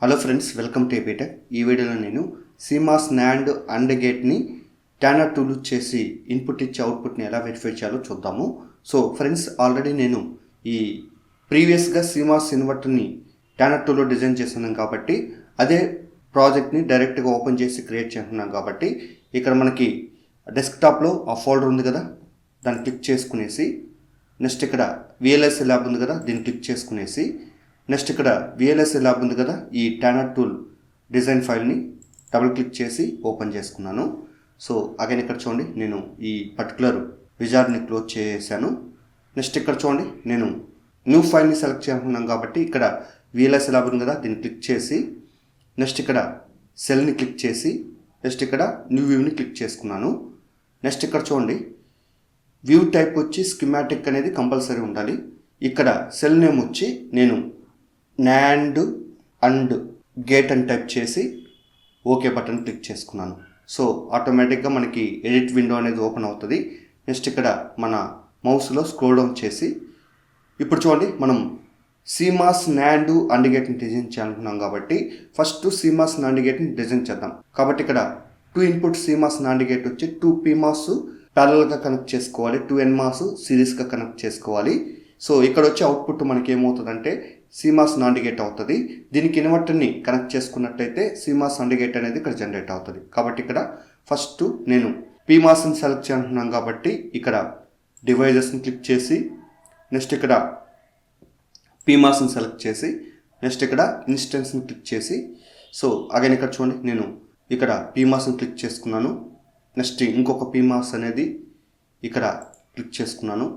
Hello friends, welcome to AP Tech. ఈ వీడియోలో నేను సీమాస్ నాండ్ అండ్ గేట్ని ట్యానర్ టూల్ చేసి ఇన్పుట్ ఇచ్చి అవుట్పుట్ని ఎలా వెరిఫై చేయాలో చూద్దాము. సో ఫ్రెండ్స్, ఆల్రెడీ నేను ఈ ప్రీవియస్గా సీమాస్ ఇన్వర్టర్ని ట్యానర్ టూల్లో డిజైన్ చేస్తున్నాం కాబట్టి అదే ప్రాజెక్ట్ని డైరెక్ట్గా ఓపెన్ చేసి క్రియేట్ చేస్తున్నాం కాబట్టి ఇక్కడ మనకి డెస్క్టాప్లో ఆ ఫోల్డర్ ఉంది కదా, దాన్ని క్లిక్ చేసుకునేసి నెక్స్ట్ ఇక్కడ విఎల్ఎస్ ల్యాబ్ ఉంది కదా, దీన్ని క్లిక్ చేసుకునేసి నెక్స్ట్ ఇక్కడ విఎల్ఎస్ ల్యాబ్ ఉంది కదా, ఈ ట్యానర్ టూల్ డిజైన్ ఫైల్ని డబుల్ క్లిక్ చేసి ఓపెన్ చేసుకున్నాను. సో అగైన్ ఇక్కడ చూడండి, నేను ఈ పర్టికులర్ విజార్డ్ని క్లోజ్ చేశాను. నెక్స్ట్ ఇక్కడ చూడండి, నేను న్యూ ఫైల్ని సెలెక్ట్ చేసుకున్నాను కాబట్టి ఇక్కడ విఎల్ఎస్ ల్యాబ్ ఉంది కదా, దీన్ని క్లిక్ చేసి నెక్స్ట్ ఇక్కడ సెల్ని క్లిక్ చేసి నెక్స్ట్ ఇక్కడ న్యూ వ్యూని క్లిక్ చేసుకున్నాను. నెక్స్ట్ ఇక్కడ చూడండి, వ్యూ టైప్ వచ్చి స్కిమాటిక్ అనేది కంపల్సరీ ఉండాలి. ఇక్కడ సెల్ నేమ్ వచ్చి నేను నాండ్ అండ్ గేట్ అని టైప్ చేసి ఓకే బటన్ క్లిక్ చేసుకున్నాను. సో ఆటోమేటిక్గా మనకి ఎడిట్ విండో అనేది ఓపెన్ అవుతుంది. నెక్స్ట్ ఇక్కడ మన మౌస్లో స్క్రోల్ డౌన్ చేసి ఇప్పుడు చూడండి, మనం సీమాస్ నాండ్ అండ్ గేట్ని డిజైన్ చేయాలనుకున్నాం కాబట్టి ఫస్ట్ సీమాస్ నాండ్ గేట్ని డిజైన్ చేద్దాం. కాబట్టి ఇక్కడ 2 ఇన్పుట్ సీమాస్ నాండ్ గేట్ వచ్చి 2 PMOS ప్యారలల్గా కనెక్ట్ చేసుకోవాలి, 2 NMOS సిరీస్గా కనెక్ట్ చేసుకోవాలి. సో ఇక్కడ వచ్చే అవుట్పుట్ మనకి ఏమవుతుందంటే సీమాస్ నాండ్ గేట్ అవుతుంది. దీనికి ఇన్వర్టర్ని కనెక్ట్ చేసుకున్నట్టయితే సీమాస్ నాండ్ గేట్ అనేది ఇక్కడ జనరేట్ అవుతుంది. కాబట్టి ఇక్కడ ఫస్ట్ నేను PMOSని సెలెక్ట్ చేస్తున్నాను కాబట్టి ఇక్కడ డివైజెస్ని క్లిక్ చేసి నెక్స్ట్ ఇక్కడ PMOSని సెలెక్ట్ చేసి నెక్స్ట్ ఇక్కడ ఇన్స్టెన్స్ని క్లిక్ చేసి సో అగైన్ ఇక్కడ చూడండి, నేను ఇక్కడ PMOSని క్లిక్ చేసుకున్నాను. నెక్స్ట్ ఇంకొక PMOS అనేది ఇక్కడ క్లిక్ చేసుకున్నాను.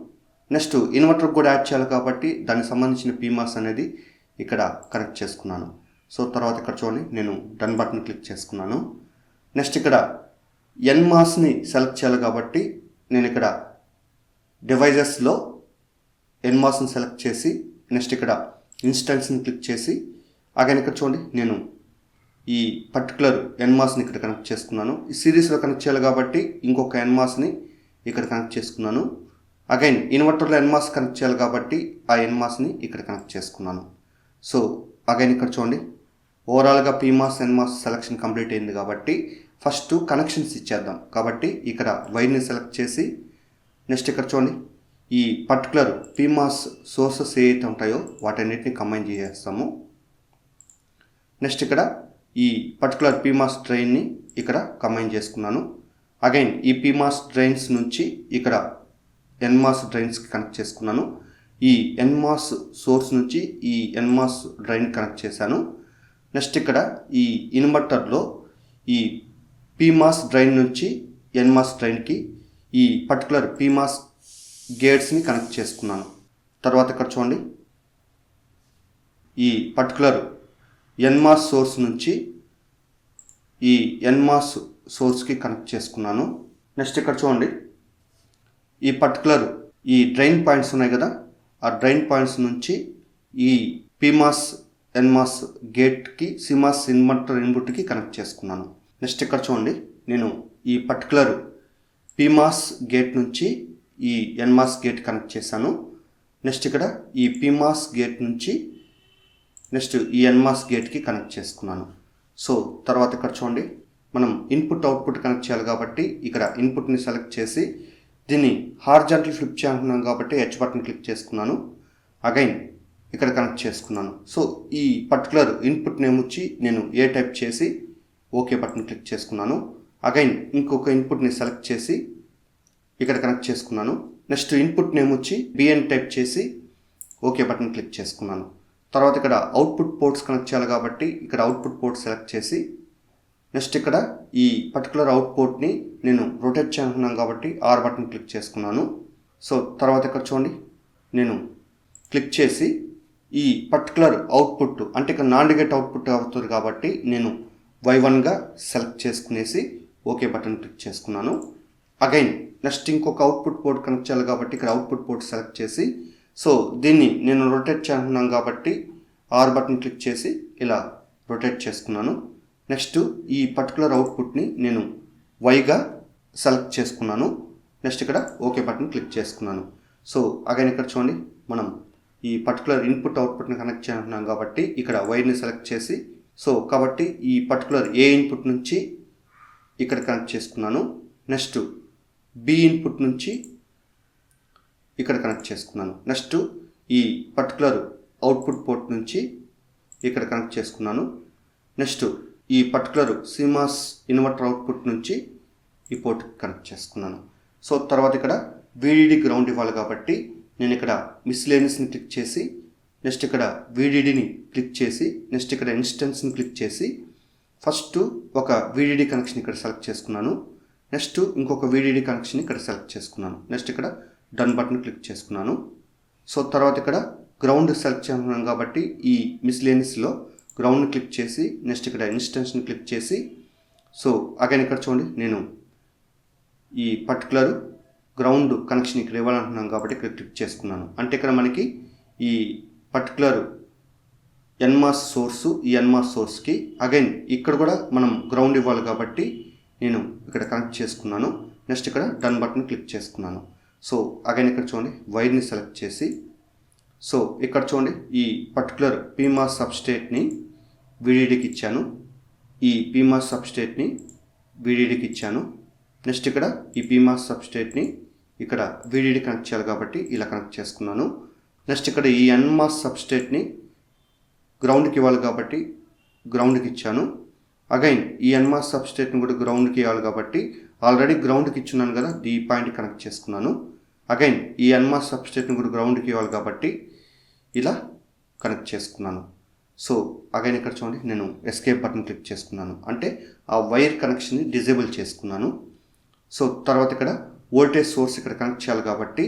నెక్స్ట్ ఇన్వర్టర్ కూడా యాడ్ చేయాలి కాబట్టి దానికి సంబంధించిన PMOS అనేది ఇక్కడ కనెక్ట్ చేసుకున్నాను. సో తర్వాత ఇక్కడ చూడండి, నేను డన్ బటన్ క్లిక్ చేసుకున్నాను. నెక్స్ట్ ఇక్కడ NMOSని సెలెక్ట్ చేయాలి కాబట్టి నేను ఇక్కడ డివైజెస్లో NMOSని సెలెక్ట్ చేసి నెక్స్ట్ ఇక్కడ ఇన్స్టెన్స్ని క్లిక్ చేసి అగైన్ ఇక్కడ చూడండి, నేను ఈ పర్టికులర్ NMOSని ఇక్కడ కనెక్ట్ చేసుకున్నాను. ఈ సిరీస్లో కనెక్ట్ చేయాలి కాబట్టి ఇంకొక NMOSని ఇక్కడ కనెక్ట్ చేసుకున్నాను. అగైన్ ఇన్వర్టర్లో NMOS కనెక్ట్ చేయాలి కాబట్టి ఆ NMOSని ఇక్కడ కనెక్ట్ చేసుకున్నాను. సో అగైన్ ఇక్కడ చూడండి, ఓవరాల్గా PMOS NMOS సెలెక్షన్ కంప్లీట్ అయింది కాబట్టి ఫస్ట్ కనెక్షన్స్ ఇచ్చేద్దాం. కాబట్టి ఇక్కడ వైర్ని సెలెక్ట్ చేసి నెక్స్ట్ ఇక్కడ చూడండి, ఈ పర్టికులర్ PMOS సోర్సెస్ ఏవైతే ఉంటాయో వాటన్నిటిని కంబైన్ చేసేస్తాము. నెక్స్ట్ ఇక్కడ ఈ పర్టికులర్ PMOS డ్రైన్ని ఇక్కడ కంబైన్ చేసుకున్నాను. అగైన్ ఈ PMOS డ్రైన్స్ నుంచి ఇక్కడ NMOS డ్రైన్స్కి కనెక్ట్ చేసుకున్నాను. ఈ NMOS సోర్స్ నుంచి ఈ NMOS డ్రైన్ కనెక్ట్ చేశాను. నెక్స్ట్ ఇక్కడ ఈ ఇన్వర్టర్లో ఈ PMOS డ్రైన్ నుంచి NMOS డ్రైన్కి ఈ పర్టికులర్ PMOS గేట్స్ని కనెక్ట్ చేసుకున్నాను. తర్వాత ఇక్కడ చూడండి, ఈ పర్టికులర్ NMOS సోర్స్ నుంచి ఈ NMOS సోర్స్కి కనెక్ట్ చేసుకున్నాను. నెక్స్ట్ ఇక్కడ చూడండి, ఈ పర్టికులర్ ఈ డ్రైన్ పాయింట్స్ ఉన్నాయి కదా, ఆ డ్రైన్ పాయింట్స్ నుంచి ఈ PMOS NMOS గేట్కి సీమాస్ ఇన్వర్టర్ ఇన్పుట్కి కనెక్ట్ చేసుకున్నాను. నెక్స్ట్ ఇక్కడ చూడండి, నేను ఈ పర్టికులర్ PMOS గేట్ నుంచి ఈ NMOS గేట్ కనెక్ట్ చేశాను. నెక్స్ట్ ఇక్కడ ఈ PMOS గేట్ నుంచి నెక్స్ట్ ఈ NMOS గేట్కి కనెక్ట్ చేసుకున్నాను. సో తర్వాత ఇక్కడ చూడండి, మనం ఇన్పుట్ అవుట్పుట్ కనెక్ట్ చేయాలి కాబట్టి ఇక్కడ ఇన్పుట్ని సెలెక్ట్ చేసి దీన్ని హారిజాంటల్ ఫ్లిప్ చేయాలనుకున్నాను కాబట్టి H బటన్ క్లిక్ చేసుకున్నాను. అగైన్ ఇక్కడ కనెక్ట్ చేసుకున్నాను. సో ఈ పర్టికులర్ ఇన్పుట్ నేమ్ వచ్చి నేను ఏ టైప్ చేసి ఓకే బటన్ క్లిక్ చేసుకున్నాను. అగైన్ ఇంకొక ఇన్పుట్ని సెలెక్ట్ చేసి ఇక్కడ కనెక్ట్ చేసుకున్నాను. నెక్స్ట్ ఇన్పుట్ నేమ్ వచ్చి BN టైప్ చేసి ఓకే బటన్ క్లిక్ చేసుకున్నాను. తర్వాత ఇక్కడ అవుట్పుట్ పోర్ట్స్ కనెక్ట్ చేయాలి కాబట్టి ఇక్కడ అవుట్పుట్ పోర్ట్ సెలెక్ట్ చేసి నెక్స్ట్ ఇక్కడ ఈ పర్టికులర్ అవుట్పుట్ని నేను రొటేట్ చేయాలనుకున్నాను కాబట్టి R బటన్ క్లిక్ చేసుకున్నాను. సో తర్వాత ఇక్కడ చూడండి, నేను క్లిక్ చేసి ఈ పర్టికులర్ అవుట్పుట్ అంటే ఇక్కడ నాండ్ గేట్ అవుట్పుట్ అవుతుంది కాబట్టి నేను Y1గా సెలెక్ట్ చేసుకునేసి ఓకే బటన్ క్లిక్ చేసుకున్నాను. అగైన్ నెక్స్ట్ ఇంకొక అవుట్పుట్ పోర్ట్ కనెక్ట్ చేయాలి కాబట్టి ఇక్కడ అవుట్పుట్ పోర్ట్ సెలెక్ట్ చేసి సో దీన్ని నేను రొటేట్ చేయాలనుకున్నాను కాబట్టి R బటన్ క్లిక్ చేసి ఇలా రొటేట్ చేసుకున్నాను. నెక్స్ట్ ఈ పర్టికులర్ అవుట్పుట్ని నేను వైగా సెలెక్ట్ చేసుకున్నాను. నెక్స్ట్ ఇక్కడ ఓకే బటన్ క్లిక్ చేసుకున్నాను. సో అగైన్ ఇక్కడ చూడండి, మనం ఈ పర్టికులర్ ఇన్పుట్ అవుట్పుట్ని కనెక్ట్ చేయాలనుకున్నాం కాబట్టి ఇక్కడ వైర్ని సెలెక్ట్ చేసి సో కాబట్టి ఈ పర్టికులర్ ఏ ఇన్పుట్ నుంచి ఇక్కడ కనెక్ట్ చేసుకున్నాను. నెక్స్ట్ బి ఇన్పుట్ నుంచి ఇక్కడ కనెక్ట్ చేసుకున్నాను. నెక్స్ట్ ఈ పర్టికులర్ అవుట్పుట్ పోర్ట్ నుంచి ఇక్కడ కనెక్ట్ చేసుకున్నాను. నెక్స్ట్ ఈ పర్టికులర్ సిమాస్ ఇన్వర్టర్ అవుట్పుట్ నుంచి ఈ పోర్ట్ కనెక్ట్ చేసుకున్నాను. సో తర్వాత ఇక్కడ VDD గ్రౌండ్ ఇవ్వాలి కాబట్టి నేను ఇక్కడ మిస్లేనియస్ని క్లిక్ చేసి నెక్స్ట్ ఇక్కడ VDDని క్లిక్ చేసి నెక్స్ట్ ఇక్కడ ఇన్స్టెన్స్ని క్లిక్ చేసి ఫస్ట్ ఒక VDD కనెక్షన్ ఇక్కడ సెలెక్ట్ చేసుకున్నాను. నెక్స్ట్ ఇంకొక VDD కనెక్షన్ ఇక్కడ సెలెక్ట్ చేసుకున్నాను. నెక్స్ట్ ఇక్కడ డన్ బటన్ క్లిక్ చేసుకున్నాను. సో తర్వాత ఇక్కడ గ్రౌండ్ సెలెక్ట్ చేసుకున్నాను కాబట్టి ఈ మిస్లేనియస్లో గ్రౌండ్ని క్లిక్ చేసి నెక్స్ట్ ఇక్కడ ఇన్స్టెన్స్ని క్లిక్ చేసి సో అగైన్ ఇక్కడ చూడండి నేను ఈ పర్టికులర్ గ్రౌండ్ కనెక్షన్ ఇక్కడ ఇవ్వాలంటున్నాను కాబట్టి ఇక్కడ క్లిక్ చేసుకున్నాను. అంటే ఇక్కడ మనకి ఈ పర్టికులర్ ఎన్మాస్ సోర్సు ఈ ఎన్మాస్ సోర్స్కి అగైన్ ఇక్కడ కూడా మనం గ్రౌండ్ ఇవ్వాలి కాబట్టి నేను ఇక్కడ కనెక్ట్ చేసుకున్నాను. నెక్స్ట్ ఇక్కడ డన్ బటన్ క్లిక్ చేసుకున్నాను. సో అగైన్ ఇక్కడ చూడండి వైర్ని సెలెక్ట్ చేసి సో ఇక్కడ చూడండి ఈ పర్టికులర్ PMOS సబ్స్ట్రేట్ని VDDకి ఇచ్చాను. ఈ PMOS సబ్స్ట్రేట్ని VDDకి ఇచ్చాను. నెక్స్ట్ ఇక్కడ ఈ PMOS సబ్స్ట్రేట్ని ఇక్కడ VDD కనెక్ట్ చేయాలి కాబట్టి ఇలా కనెక్ట్ చేసుకున్నాను. నెక్స్ట్ ఇక్కడ ఈ NMOS సబ్స్ట్రేట్ని గ్రౌండ్కి ఇవ్వాలి కాబట్టి గ్రౌండ్కి ఇచ్చాను. అగైన్ ఈ NMOS సబ్స్ట్రేట్ని కూడా గ్రౌండ్కి ఇవ్వాలి కాబట్టి ఆల్రెడీ గ్రౌండ్కి ఇచ్చున్నాను కదా ఈ పాయింట్ కనెక్ట్ చేసుకున్నాను. అగైన్ ఈ NMOS సబ్స్ట్రేట్ని కూడా గ్రౌండ్కి ఇవ్వాలి కాబట్టి ఇలా కనెక్ట్ చేసుకున్నాను. సో అగైన్ ఇక్కడ చూడండి నేను ఎస్కేప్ బటన్ క్లిక్ చేసుకున్నాను. అంటే ఆ వైర్ కనెక్షన్ని డిజేబుల్ చేసుకున్నాను. సో తర్వాత ఇక్కడ వోల్టేజ్ సోర్స్ ఇక్కడ కనెక్ట్ చేయాలి కాబట్టి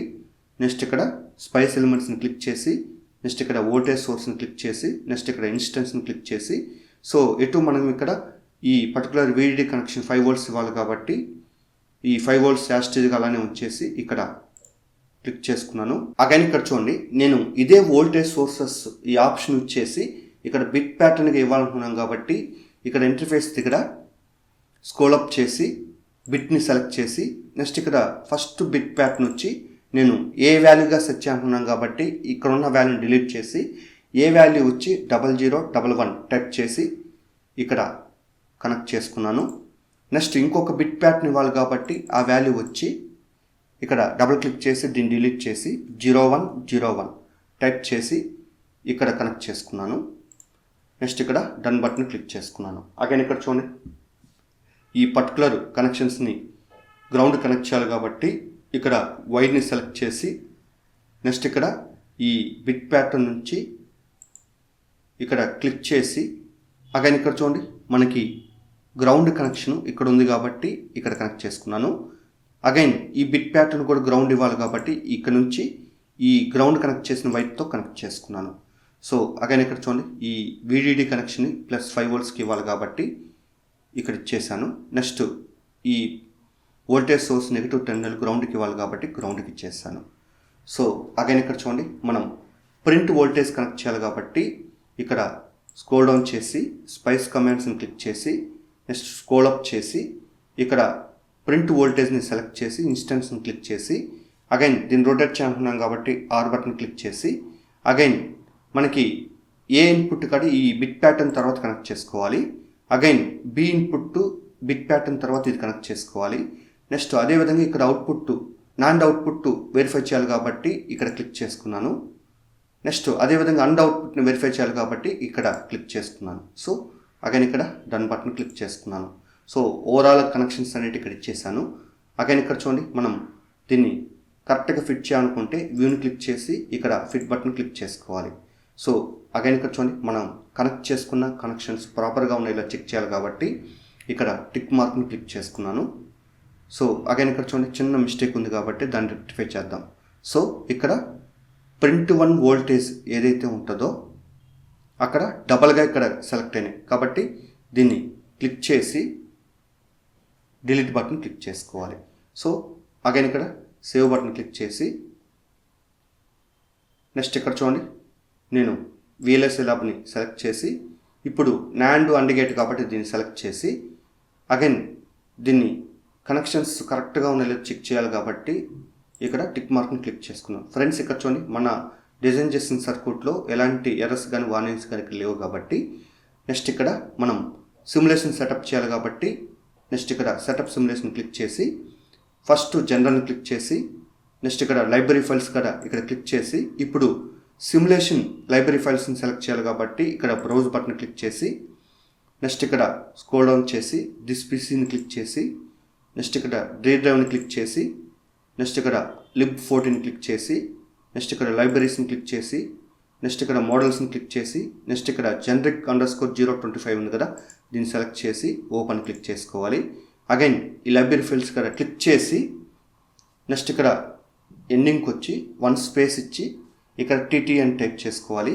నెక్స్ట్ ఇక్కడ స్పైస్ ఎలిమెంట్స్ని క్లిక్ చేసి నెక్స్ట్ ఇక్కడ వోల్టేజ్ సోర్స్ని క్లిక్ చేసి నెక్స్ట్ ఇక్కడ ఇన్స్టెన్స్ని క్లిక్ చేసి సో ఎటు మనం ఇక్కడ ఈ పర్టికులర్ VDD కనెక్షన్ 5 volts ఇవ్వాలి కాబట్టి ఈ 5 volts యాస్టేజ్గా అలానే ఉంచేసి ఇక్కడ క్లిక్ చేసుకున్నాను. అగైన్ ఇక్కడ చూడండి నేను ఇదే వోల్టేజ్ సోర్సెస్ ఈ ఆప్షన్ ఇచ్చేసి ఇక్కడ బిట్ ప్యాటర్న్గా ఇవ్వాలనుకున్నాం కాబట్టి ఇక్కడ ఇంటర్ఫేస్ దగ్గర స్క్రోల్ అప్ చేసి బిట్ని సెలెక్ట్ చేసి నెక్స్ట్ ఇక్కడ ఫస్ట్ బిట్ ప్యాటర్న్ వచ్చి నేను ఏ వాల్యూగా సెట్ చేయాలనుకున్నాను కాబట్టి ఇక్కడ ఉన్న వాల్యూని డిలీట్ చేసి ఏ వాల్యూ వచ్చి 0011 టైప్ చేసి ఇక్కడ కనెక్ట్ చేసుకున్నాను. నెక్స్ట్ ఇంకొక బిట్ ప్యాటర్న్ ఇవ్వాలి కాబట్టి ఆ వాల్యూ వచ్చి ఇక్కడ డబుల్ క్లిక్ చేసి దీన్ని డిలీట్ చేసి 0101 టైప్ చేసి ఇక్కడ కనెక్ట్ చేసుకున్నాను. నెక్స్ట్ ఇక్కడ డన్ బటన్ క్లిక్ చేసుకున్నాను. అగైన్ ఇక్కడ చూడండి ఈ పర్టికులర్ కనెక్షన్స్ని గ్రౌండ్ కనెక్ట్ చేయాలి కాబట్టి ఇక్కడ వైర్ని సెలెక్ట్ చేసి నెక్స్ట్ ఇక్కడ ఈ బిట్ ప్యాటర్న్ నుంచి ఇక్కడ క్లిక్ చేసి అగైన్ ఇక్కడ చూడండి మనకి గ్రౌండ్ కనెక్షన్ ఇక్కడ ఉంది కాబట్టి ఇక్కడ కనెక్ట్ చేసుకున్నాను. అగైన్ ఈ బిట్ ప్యాటర్న్ కూడా గ్రౌండ్ ఇవ్వాలి కాబట్టి ఇక్కడ నుంచి ఈ గ్రౌండ్ కనెక్ట్ చేసిన వైర్తో కనెక్ట్ చేసుకున్నాను. సో అగైన్ ఇక్కడ చూడండి ఈ VDD కనెక్షన్ +5 voltsకి ఇవ్వాలి కాబట్టి ఇక్కడ ఇచ్చేసాను. నెక్స్ట్ ఈ వోల్టేజ్ సోర్స్ నెగిటివ్ టెర్మినల్ గ్రౌండ్కి ఇవ్వాలి కాబట్టి గ్రౌండ్కి ఇచ్చేసాను. సో అగైన్ ఇక్కడ చూడండి మనం ప్రింట్ వోల్టేజ్ కనెక్ట్ చేయాలి కాబట్టి ఇక్కడ స్క్రోల్ డౌన్ చేసి స్పైస్ కమాండ్స్ని క్లిక్ చేసి నెక్స్ట్ స్క్రోల్ అప్ చేసి ఇక్కడ ప్రింట్ వోల్టేజ్ని సెలెక్ట్ చేసి ఇన్స్టెన్స్ని క్లిక్ చేసి అగైన్ దీన్ని రొటేట్ చేయాలనుకున్నాం కాబట్టి R బటన్ క్లిక్ చేసి అగైన్ మనకి ఏ ఇన్పుట్ కాడి ఈ బిట్ ప్యాటర్న్ తర్వాత కనెక్ట్ చేసుకోవాలి. Again B input bit pattern తర్వాత ఇది కనెక్ట్ చేసుకోవాలి. నెక్స్ట్ అదేవిధంగా ఇక్కడ అవుట్పుట్ నాండ్ అవుట్పుట్ వెరిఫై చేయాలి కాబట్టి ఇక్కడ క్లిక్ చేసుకున్నాను. నెక్స్ట్ అదేవిధంగా అండ్ అవుట్పుట్ని వెరిఫై చేయాలి కాబట్టి ఇక్కడ క్లిక్ చేసుకున్నాను. సో అగైన్ ఇక్కడ డన్ బటన్ క్లిక్ చేసుకున్నాను. సో ఓవరాల్ కనెక్షన్స్ అనేవి ఇక్కడ ఇచ్చేసాను. అగైన్ ఇక్కడ చూడండి మనం దీన్ని కరెక్ట్గా ఫిట్ చేయాలనుకుంటే వ్యూని క్లిక్ చేసి ఇక్కడ ఫిట్ బటన్ క్లిక్ చేసుకోవాలి. సో అగైన్ ఇక్కడ చూడండి మనం కనెక్ట్ చేసుకున్న కనెక్షన్స్ ప్రాపర్గా ఉన్నాయో చెక్ చేయాలి కాబట్టి ఇక్కడ టిక్ మార్క్ని క్లిక్ చేసుకున్నాను. సో అగైన్ ఇక్కడ చూడండి చిన్న మిస్టేక్ ఉంది కాబట్టి దాన్ని రెక్టిఫై చేద్దాం. సో ఇక్కడ ప్రింట్ 1 వోల్టేజ్ ఏదైతే ఉంటుందో అక్కడ డబల్గా ఇక్కడ సెలెక్ట్ అయినాయి కాబట్టి దీన్ని క్లిక్ చేసి డిలీట్ బటన్ క్లిక్ చేసుకోవాలి. సో అగైన్ ఇక్కడ సేవ్ బటన్ క్లిక్ చేసి నెక్స్ట్ ఇక్కడ చూడండి నేను VLSI ల్యాబ్ని సెలెక్ట్ చేసి ఇప్పుడు NAND AND గేట్ కాబట్టి దీన్ని సెలెక్ట్ చేసి అగైన్ దీన్ని కనెక్షన్స్ కరెక్ట్గా ఉన్నాయో చెక్ చేయాలి కాబట్టి ఇక్కడ టిక్ మార్క్ని క్లిక్ చేసుకున్నాం. ఫ్రెండ్స్ ఇక్కడ చూడండి మన డిజైన్ చేసిన సర్క్యూట్లో ఎలాంటి ఎర్రర్స్ కానీ వార్నింగ్స్ కానీ లేవు కాబట్టి నెక్స్ట్ ఇక్కడ మనం సిమ్యులేషన్ సెటప్ చేయాలి కాబట్టి నెక్స్ట్ ఇక్కడ సెటప్ సిమ్యులేషన్ క్లిక్ చేసి ఫస్ట్ జనరల్ని క్లిక్ చేసి నెక్స్ట్ ఇక్కడ లైబ్రరీ ఫైల్స్ కూడా ఇక్కడ క్లిక్ చేసి ఇప్పుడు సిమ్యులేషన్ లైబ్రరీ ఫైల్స్ని సెలెక్ట్ చేయాలి కాబట్టి ఇక్కడ బ్రౌజ్ బటన్ క్లిక్ చేసి నెక్స్ట్ ఇక్కడ స్క్రోల్ డౌన్ చేసి దిస్ పీసీని క్లిక్ చేసి నెక్స్ట్ ఇక్కడ డి డ్రైవ్ని క్లిక్ చేసి నెక్స్ట్ ఇక్కడ lib14 క్లిక్ చేసి నెక్స్ట్ ఇక్కడ లైబ్రరీస్ని క్లిక్ చేసి నెక్స్ట్ ఇక్కడ మోడల్స్ని క్లిక్ చేసి నెక్స్ట్ ఇక్కడ generic_025 ఉంది కదా దీన్ని సెలెక్ట్ చేసి ఓపెన్ క్లిక్ చేసుకోవాలి. అగైన్ ఈ లైబ్రరీ ఫైల్స్ ఇక్కడ క్లిక్ చేసి నెక్స్ట్ ఇక్కడ ఎండింగ్కి వచ్చి 1 స్పేస్ ఇచ్చి ఇక్కడ టీటీ అని టైప్ చేసుకోవాలి.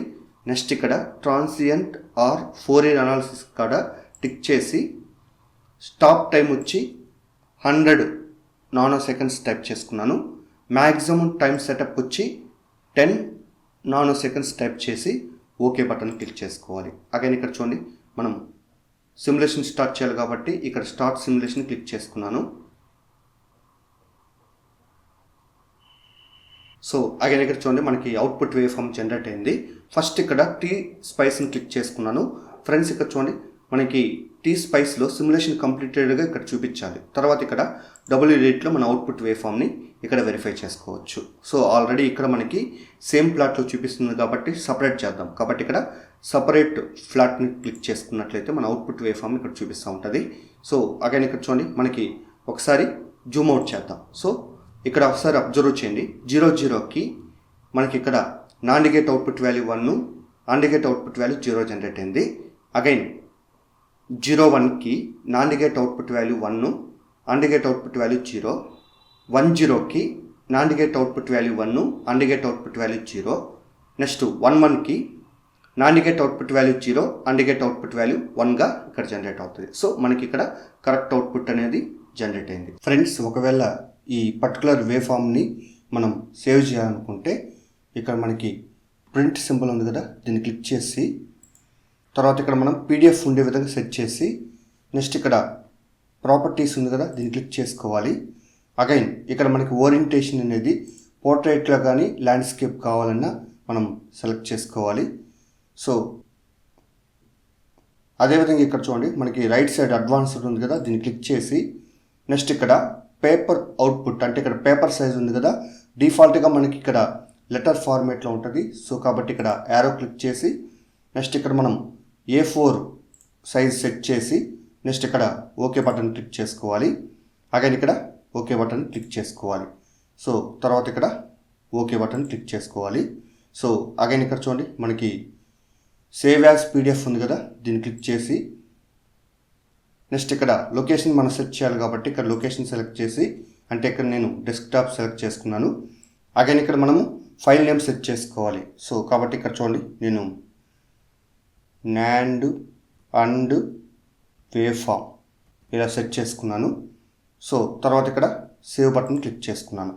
నెక్స్ట్ ఇక్కడ ట్రాన్సియంట్ ఆర్ ఫోరియర్ అనాలిసిస్ కాడ టిక్ చేసి స్టాప్ టైం వచ్చి 100 నానో సెకండ్స్ టైప్ చేసుకున్నాను. మ్యాక్సిమం టైం సెటప్ వచ్చి 10 నానో సెకండ్స్ టైప్ చేసి ఓకే బటన్ క్లిక్ చేసుకోవాలి. అగైన్ ఇక్కడ చూడండి మనం సిమ్యులేషన్ స్టార్ట్ చేయాలి కాబట్టి ఇక్కడ స్టార్ట్ సిమ్యులేషన్ క్లిక్ చేసుకున్నాను. సో అగైన్ ఇక్కడ చూడండి మనకి అవుట్పుట్ వేవ్ ఫామ్ జనరేట్ అయింది. ఫస్ట్ ఇక్కడ టీ స్పైస్ని క్లిక్ చేసుకున్నాను. ఫ్రెండ్స్ ఇక్కడ చూడండి మనకి టీ స్పైస్లో సిమ్యులేషన్ కంప్లీటెడ్గా ఇక్కడ చూపించాలి. తర్వాత ఇక్కడ W8లో మన అవుట్పుట్ వేవ్ ఫామ్ని ఇక్కడ వెరిఫై చేసుకోవచ్చు. సో ఆల్రెడీ ఇక్కడ మనకి సేమ్ ప్లాట్లో చూపిస్తుంది కాబట్టి సపరేట్ చేద్దాం. కాబట్టి ఇక్కడ సపరేట్ ఫ్లాట్ని క్లిక్ చేసుకున్నట్లయితే మన అవుట్పుట్ వేవ్ ఫామ్ ఇక్కడ చూపిస్తూ ఉంటుంది. సో అగైన్ ఇక్కడ చూడండి మనకి ఒకసారి జూమ్ అవుట్ చేద్దాం. సో ఇక్కడ ఒకసారి అబ్జర్వ్ చేయండి 00కి మనకి ఇక్కడ NAND gate output value 1 NAND gate output value 0 generate అయింది. అగైన్ 01కి NAND gate output value 1 NAND gate output value 0 10కి NAND gate output value 1 NAND gate output value 0 next 11కి NAND gate output value 0 NAND gate output value 1గా ఇక్కడ generate అవుతుంది. So మనకి ఇక్కడ correct output అనేది జనరేట్ అయింది. ఫ్రెండ్స్ ఒకవేళ ఈ పర్టికులర్ వేవ్ ఫామ్ని మనం సేవ్ చేయాలనుకుంటే ఇక్కడ మనకి ప్రింట్ సింబల్ ఉంది కదా దీన్ని క్లిక్ చేసి తర్వాత ఇక్కడ మనం PDF ఉండే విధంగా సెట్ చేసి నెక్స్ట్ ఇక్కడ ప్రాపర్టీస్ ఉంది కదా దీన్ని క్లిక్ చేసుకోవాలి. అగైన్ ఇక్కడ మనకి ఓరియంటేషన్ అనేది పోర్ట్రైట్లో కానీ ల్యాండ్స్కేప్ కావాలన్నా మనం సెలెక్ట్ చేసుకోవాలి. సో అదేవిధంగా ఇక్కడ చూడండి మనకి రైట్ సైడ్ అడ్వాన్స్డ్ ఉంది కదా దీన్ని క్లిక్ చేసి నెక్స్ట్ ఇక్కడ పేపర్ అవుట్పుట్ అంటే ఇక్కడ పేపర్ సైజ్ ఉంది కదా డిఫాల్ట్గా మనకి ఇక్కడ లెటర్ ఫార్మేట్లో ఉంటుంది. సో కాబట్టి ఇక్కడ యారో క్లిక్ చేసి నెక్స్ట్ ఇక్కడ మనం A4 సైజ్ సెట్ చేసి నెక్స్ట్ ఇక్కడ ఓకే బటన్ క్లిక్ చేసుకోవాలి. అగైన్ ఇక్కడ ఓకే బటన్ క్లిక్ చేసుకోవాలి. సో తర్వాత ఇక్కడ ఓకే బటన్ క్లిక్ చేసుకోవాలి. సో అగైన్ ఇక్కడ చూడండి మనకి సేవ్ యాజ్ PDF ఉంది కదా దీన్ని క్లిక్ చేసి నెక్స్ట్ ఇక్కడ లొకేషన్ మనం సెట్ చేయాలి కాబట్టి ఇక్కడ లొకేషన్ సెలెక్ట్ చేసి అంటే ఇక్కడ నేను డెస్క్టాప్ సెలెక్ట్ చేసుకున్నాను. అగైన్ ఇక్కడ మనము ఫైల్ నేమ్ సెట్ చేసుకోవాలి. సో కాబట్టి ఇక్కడ చూడండి నేను NAND అండ్ వేవ్ ఫామ్ ఇలా సెట్ చేసుకున్నాను. సో తర్వాత ఇక్కడ సేవ్ బటన్ క్లిక్ చేసుకున్నాను.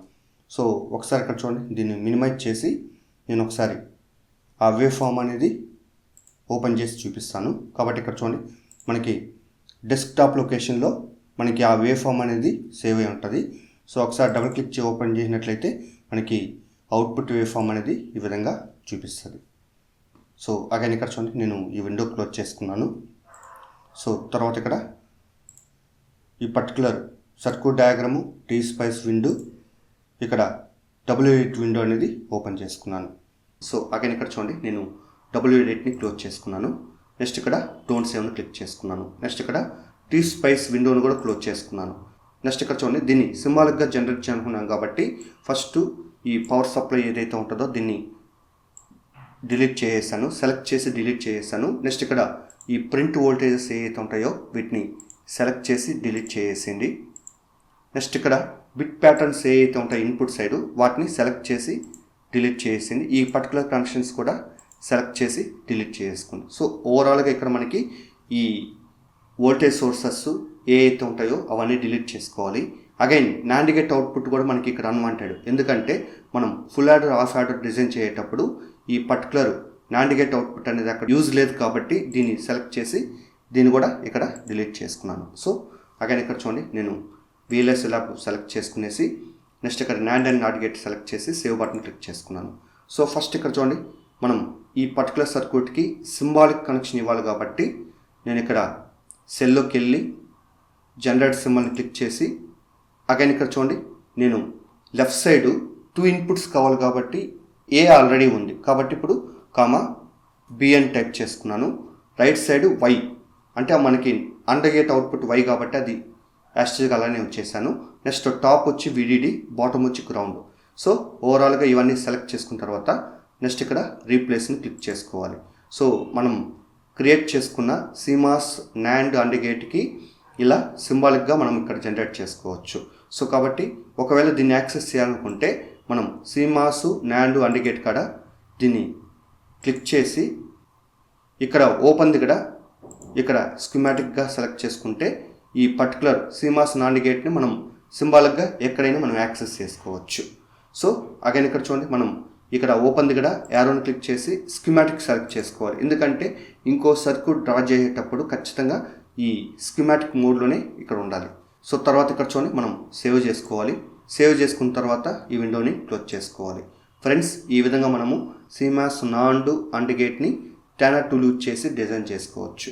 సో ఒకసారి ఇక్కడ చూడండి దీన్ని మినిమైజ్ చేసి నేను ఒకసారి ఆ వేవ్ ఫామ్ అనేది ఓపెన్ చేసి చూపిస్తాను. కాబట్టి ఇక్కడ చూడండి మనకి డెస్క్టాప్ లొకేషన్లో మనకి ఆ వేవ్ ఫామ్ అనేది సేవ్ అయి ఉంటుంది. సో ఒకసారి డబుల్ క్లిక్ చేసి ఓపెన్ చేసినట్లయితే మనకి అవుట్పుట్ వేవ్ ఫామ్ అనేది ఈ విధంగా చూపిస్తుంది. సో అగైన్ ఇక్కడ చూడండి నేను ఈ విండో క్లోజ్ చేసుకున్నాను. సో తర్వాత ఇక్కడ ఈ particular circuit diagram T Spice window ఇక్కడ W8 విండో అనేది ఓపెన్ చేసుకున్నాను. సో అగైన్ ఇక్కడ చూడండి నేను W8ని క్లోజ్ చేసుకున్నాను. నెక్స్ట్ ఇక్కడ డోంట్ సేవ్ని క్లిక్ చేసుకున్నాను. నెక్స్ట్ ఇక్కడ టీ స్పైస్ విండోని కూడా క్లోజ్ చేసుకున్నాను. నెక్స్ట్ ఇక్కడ చూడండి దీన్ని సింబాలిక్గా జనరేట్ చేయాలనుకున్నాను కాబట్టి ఫస్ట్ ఈ పవర్ సప్లై ఏదైతే ఉంటుందో దీన్ని డిలీట్ చేసేసాను. సెలెక్ట్ చేసి డిలీట్ చేసేసాను. నెక్స్ట్ ఇక్కడ ఈ ప్రింట్ వోల్టేజెస్ ఏవైతే ఉంటాయో వీటిని సెలెక్ట్ చేసి డిలీట్ చేసేయండి. నెక్స్ట్ ఇక్కడ బిట్ ప్యాటర్న్స్ ఏవైతే ఉంటాయో ఇన్పుట్ సైడ్ వాటిని సెలెక్ట్ చేసి డిలీట్ చేసేయండి. ఈ పర్టికులర్ కనెక్షన్స్ కూడా సెలెక్ట్ చేసి డిలీట్ చేసుకోండి. సో ఓవరాల్గా ఇక్కడ మనకి ఈ వోల్టేజ్ సోర్సెస్ ఏవైతే ఉంటాయో అవన్నీ డిలీట్ చేసుకోవాలి. అగైన్ నాండ్ గేట్ అవుట్పుట్ కూడా మనకి ఇక్కడ అన్వాంటెడ్, ఎందుకంటే మనం full adder half adder design చేసేటప్పుడు ఈ పర్టికులర్ నాండ్ గేట్ అవుట్పుట్ అనేది అక్కడ యూజ్ లేదు కాబట్టి దీన్ని సెలెక్ట్ చేసి దీన్ని కూడా ఇక్కడ డిలీట్ చేసుకున్నాను. సో అగైన్ ఇక్కడ చూడండి నేను VLSI ల్యాబ్ సెలెక్ట్ చేసుకునేసి నెక్స్ట్ ఇక్కడ NAND and not gate select చేసి సేవ్ బటన్ క్లిక్ చేసుకున్నాను. సో ఫస్ట్ ఇక్కడ చూడండి మనం ఈ పర్టికులర్ సర్క్యూట్కి సింబాలిక్ కనెక్షన్ ఇవ్వాలి కాబట్టి నేను ఇక్కడ సెల్లోకి వెళ్ళి జనరేట్ సింబల్ని క్లిక్ చేసి అగైన్ ఇక్కడ చూడండి, నేను లెఫ్ట్ సైడ్ 2 ఇన్పుట్స్ కావాలి కాబట్టి ఏ ఆల్రెడీ ఉంది కాబట్టి ఇప్పుడు కామా బి అని టైప్ చేసుకున్నాను. రైట్ సైడ్ వై అంటే మనకి అండర్ గేట్ అవుట్పుట్ వై కాబట్టి అది యాస్టేజ్గా అలానే వచ్చేసాను. నెక్స్ట్ టాప్ వచ్చి విడిడి, బాటమ్ వచ్చి గ్రౌండ్. సో ఓవరాల్గా ఇవన్నీ సెలెక్ట్ చేసుకున్న తర్వాత నెక్స్ట్ ఇక్కడ రీప్లేస్ని క్లిక్ చేసుకోవాలి. సో మనం క్రియేట్ చేసుకున్న సిమాస్ నాండ్ అండ్ గేట్కి ఇలా సింబాలిక్గా మనం ఇక్కడ జనరేట్ చేసుకోవచ్చు. సో కాబట్టి ఒకవేళ దీన్ని యాక్సెస్ చేయాలనుకుంటే మనం సిమాస్ నాండ్ అండ్ గేట్ కాడ దీన్ని క్లిక్ చేసి ఇక్కడ ఓపెన్ దగ్గర ఇక్కడ స్కీమాటిక్గా సెలెక్ట్ చేసుకుంటే ఈ పర్టికులర్ సిమాస్ నాండ్ గేట్ని మనం సింబాలిక్గా ఎక్కడైనా మనం యాక్సెస్ చేసుకోవచ్చు. సో అగైన్ ఇక్కడ చూడండి, మనం ఇక్కడ ఓపెన్ దగ్గర యారోని క్లిక్ చేసి స్కీమాటిక్ సెలెక్ట్ చేసుకోవాలి. ఎందుకంటే ఇంకో సర్క్యూట్ డ్రా చేసేటప్పుడు ఖచ్చితంగా ఈ స్కీమాటిక్ మోడ్లోనే ఇక్కడ ఉండాలి. సో తర్వాత ఇక్కడ చూడండి, మనం సేవ్ చేసుకోవాలి. సేవ్ చేసుకున్న తర్వాత ఈ విండోని క్లోజ్ చేసుకోవాలి. ఫ్రెండ్స్, ఈ విధంగా మనము సిమాస్ నాండ్ అండ్ గేట్ని టైనర్ టూల్ యూజ్ చేసి డిజైన్ చేసుకోవచ్చు.